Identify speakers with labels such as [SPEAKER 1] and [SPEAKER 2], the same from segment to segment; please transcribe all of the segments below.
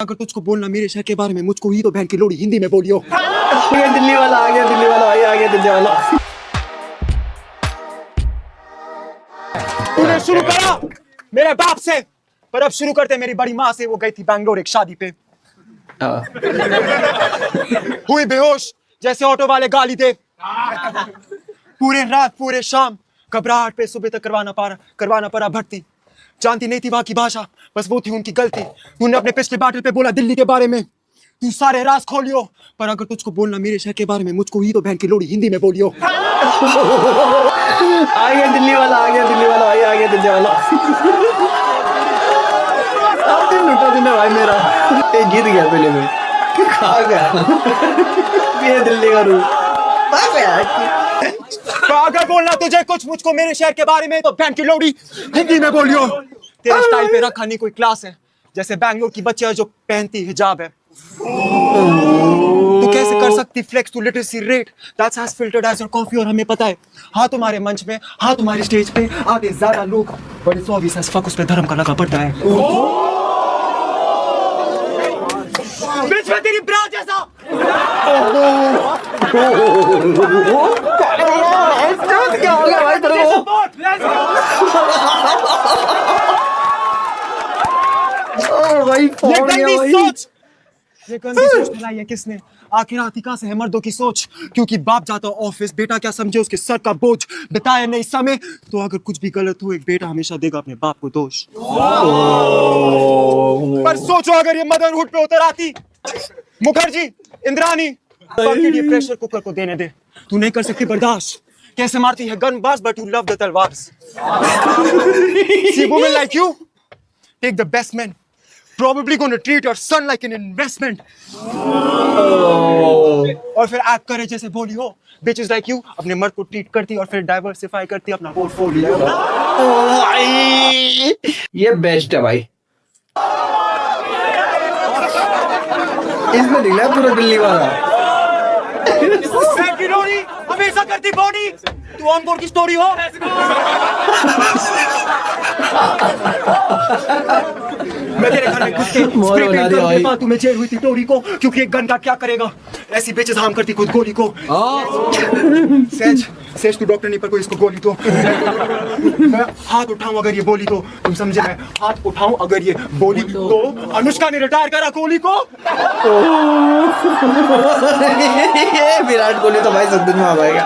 [SPEAKER 1] अगर तुझको बोलना मेरे शहर के बारे में मुझको ही तो बहन की लोड़ी हिंदी में बोलियो।
[SPEAKER 2] दिल्ली वाला आ गया, दिल्ली वाला भाई आ गया, दिल्ली वाला।
[SPEAKER 1] तूने शुरू करा मेरे बाप से, पर अब शुरू करते मेरी बड़ी माँ से। वो गई थी बैंगलोर एक शादी पे, हुई बेहोश जैसे ऑटो वाले गाली दे। पूरे रात पूरे शाम घबराहट पे सुबह तक करवाना पड़ा भर्ती। जानती नहीं थी वहां की भाषा, बस वो थी उनकी गलती। तूने अपने पिछले बाटल पे बोला दिल्ली के बारे में, तू सारे राज खोलियो। पर अगर तुझको बोलना मेरे शहर के बारे में मुझको ही तो बहन की लोड़ी हिंदी में बोलियो।
[SPEAKER 2] आ गया दिल्ली वाला, आ गया दिल्ली वाला भाई आ गया, दिल्ली वाला। लुटा देना भाई मेरा, ये जीत गया पहले में। खा गया ये दिल्ली का रूप।
[SPEAKER 1] तो अगर बोलना तुझे कुछ मुझको मेरे शहर के बारे में तो बहन की लोड़ी हिंदी में बोलियो। तेरे स्टाइल पे रखा नहीं कोई क्लास है, जैसे बैंगलोर की बच्चियां जो पहनती हिजाब है। तू कैसे कर सकती flex to literacy rate that's as filtered as your coffee. और हमें पता है हाँ तुम्हारे मंच में, हाँ तुम्हारे स्टेज पे आते ज्यादा लोग, बड़े 120 फक उस पे धर्म का लगा पड़ता है। बीच में तेरी ब्रा जैसा
[SPEAKER 2] क्या हो गया भाई तेरे को? भाई
[SPEAKER 1] ये गंदी सोच फैलाई है किसने? आखिर आतिका से है मर्दों की सोच, क्योंकि बाप जाता ऑफिस, बेटा क्या समझे उसके सर का बोझ, बिताया नहीं समय। तो अगर कुछ भी गलत हो एक बेटा हमेशा देगा अपने बाप को दोष। पर सोचो अगर ये मदरहुड पे उतर आती मुखर्जी, इंद्रानी, ये प्रेशर कुकर को देने दे। तू नहीं कर सकती बर्दाश्त, कैसे मारती है गन बाज बट यू लव द तलवार। See women like you take the best men, probably going to treat your son like an investment. और फिर एक्ट करे जैसे बोली हो। Bitches like you अपने मर्द को ट्रीट करती और फिर डाइवर्सिफाई करती अपना पोर्टफोलियो।
[SPEAKER 2] ये बेस्ट है भाई, इसमें दिखला पूरा दिल्ली वाला।
[SPEAKER 1] हमेशा करती बॉडी, तू ऑन बोर्ड की स्टोरी हो। मैं तेरे घर में घुस के स्प्रे पेंट कर देता, तुम्हें जेल हुई थी टोरी को, क्योंकि एक गन का क्या करेगा? ऐसी बेचेस हार्म करती खुद गोली को। सेज तू डॉक्टर नहीं पर कोई इसको गोली तो। मैं हाथ उठाऊं अगर ये बोली तो, तुम समझे? मैं हाथ उठाऊं अगर ये बोली तो। अनुष्का ने रिटायर करा कोहली को।
[SPEAKER 2] विराट कोहली तो भाई सब दिन में आ जाएगा।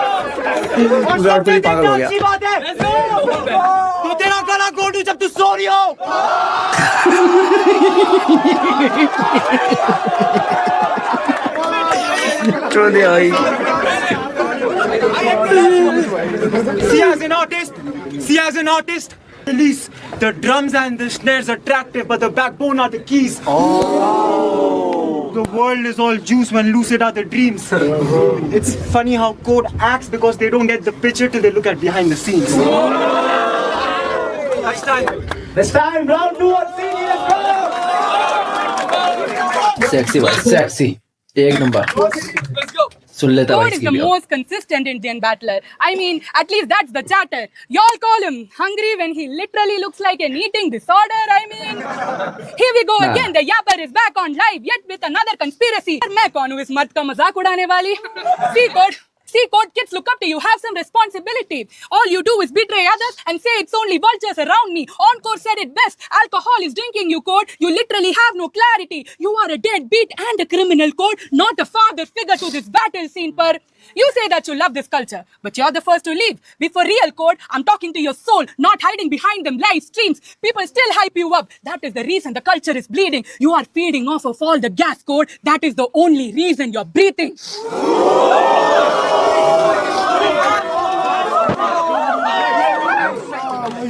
[SPEAKER 2] विराट कोहली पागल हो गया।
[SPEAKER 1] अच्छी बात है तो तेरा गला घोटू जब तू सो रही हो।
[SPEAKER 2] छोड़ दिया भाई।
[SPEAKER 1] See as an artist, release the drums and the snares attractive, but the backbone are the keys. The world is all juice when lucid are the dreams. It's funny how code acts because they don't get the picture till they look at behind the scenes. It's time, round 2 on CD, let's go!
[SPEAKER 2] Sexy भाई, sexy, एक number. सुन लेता
[SPEAKER 3] Code is the most consistent Indian battler. I mean, at least that's the chatter. Y'all call him hungry when he literally looks like an eating disorder. I mean, here we go again. The yapper is back on live, yet with another conspiracy. मैं कौन हूँ इस मर्द का मजाक उड़ाने वाली? See, Code, kids look up to you. Have some responsibility. All you do is betray others and say it's only vultures around me. Encore said it best. Alcohol is drinking you, Code. You literally have no clarity. You are a deadbeat and a criminal, Code. Not a father figure to this battle scene, per. You say that you love this culture, but you're the first to leave. Be for real, Code. I'm talking to your soul, not hiding behind them live streams. People still hype you up. That is the reason the culture is bleeding. You are feeding off of all the gas, Code. That is the only reason you're breathing.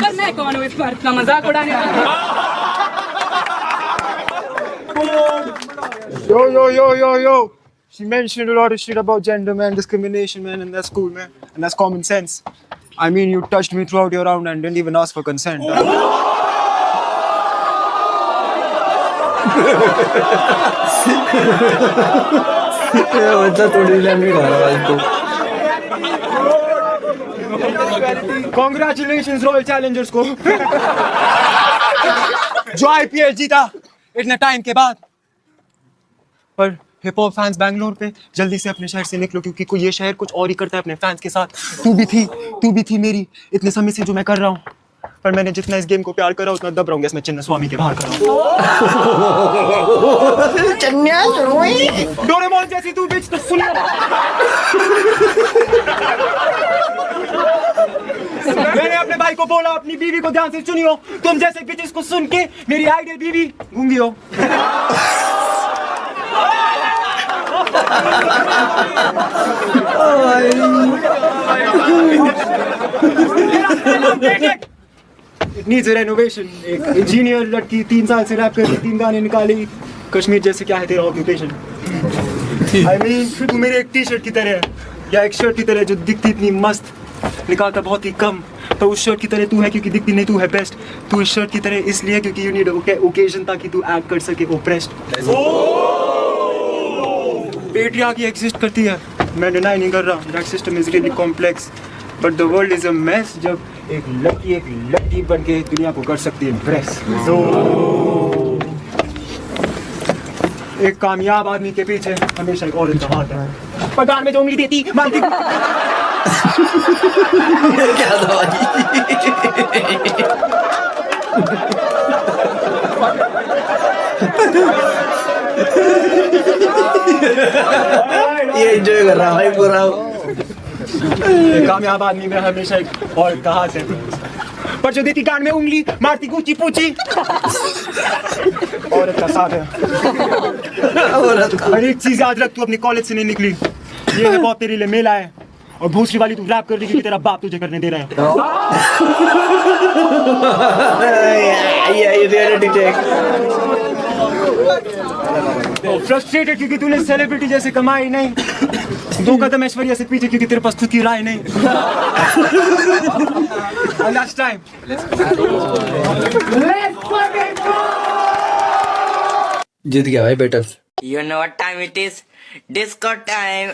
[SPEAKER 3] पर मैं कौन हूँ इस मर्द का मजाक उड़ाने वाला?
[SPEAKER 1] Yo. She mentioned a lot of shit about gender, man, discrimination, man, and that's cool, man. And that's common sense. I mean, you touched me throughout your round and didn't even ask for consent.
[SPEAKER 2] बच्चा थोड़ी land खा रहा है इसको।
[SPEAKER 1] Congratulations, Royal Challengers को जो IPL जीता इतने टाइम के बाद। पर हिप हॉप फैंस बैंगलोर पे जल्दी से अपने शहर से निकलो, क्योंकि कोई ये शहर कुछ और ही करता है अपने फैंस के साथ। तू भी थी मेरी इतने समय से जो मैं कर रहा हूँ, पर मैंने जितना इस गेम को प्यार करा उतना दब रहूंगा इसमें चिन्ना स्वामी के बाहर कर रहा हूँ। डोरेमोन जैसी तू बिच तो सुन। मैंने अपने भाई को बोला अपनी बीवी को ध्यान से चुनियो, तुम जैसे बिचेस को सुन के मेरी आइडियल बीवी गूंगी हो। It needs a renovation. एक इंजीनियर लड़की 3 साल से रैप कर रही, 3 गाने निकाली। कश्मीर जैसे क्या है तेरा ऑक्यूपेशन? I mean, तू मेरे एक टी शर्ट की तरह है, या एक शर्ट की तरह जो दिखती इतनी मस्त, निकालता बहुत ही कम, तो उस शर्ट की तरह तू है क्योंकि दिखती नहीं तू है बेस्ट। तू इस शर्ट की तरह इसलिए क्योंकि यू नीड ओकेजन ताकि तू एक्ट कर सके ओप्रेस्ड। पेट्रियार्की एग्जिस्ट करती है, मैं डिनाई नहीं कर रहा, that system is really complex, but the world is a mess जब एक लड़की बन के दुनिया को कर सकती है इम्प्रेस। एक कामयाब आदमी के पीछे हमेशा एक औरत का हाथ है, पगार में जो उंगली देती मांगती।
[SPEAKER 2] क्या दवाई? ये एंजॉय कर रहा है पूरा।
[SPEAKER 1] एक कामयाब आदमी में हमेशा एक औरत का हाथ है, पर जो देती कान में उंगली मारती कूची पूची औरत का साथ है। हर एक चीज याद रख, तू अपनी कॉलेज से नहीं निकली, ये है बहुत तेरे लिए मेला है, और भूसरी वाली तू रैप कर रही क्योंकि तेरा बाप तुझे करने दे रहा है।
[SPEAKER 2] ये रियलिटी चेक।
[SPEAKER 1] फ्रस्ट्रेटेड क्योंकि तूने सेलिब्रिटी जैसे कमाई नहीं, 2 कदम ऐश्वर्या से पीछे क्योंकि तेरे पास खुद की राय नहीं। लास्ट टाइम
[SPEAKER 2] जीत गया भाई better.
[SPEAKER 4] You know what time it is? Disco time.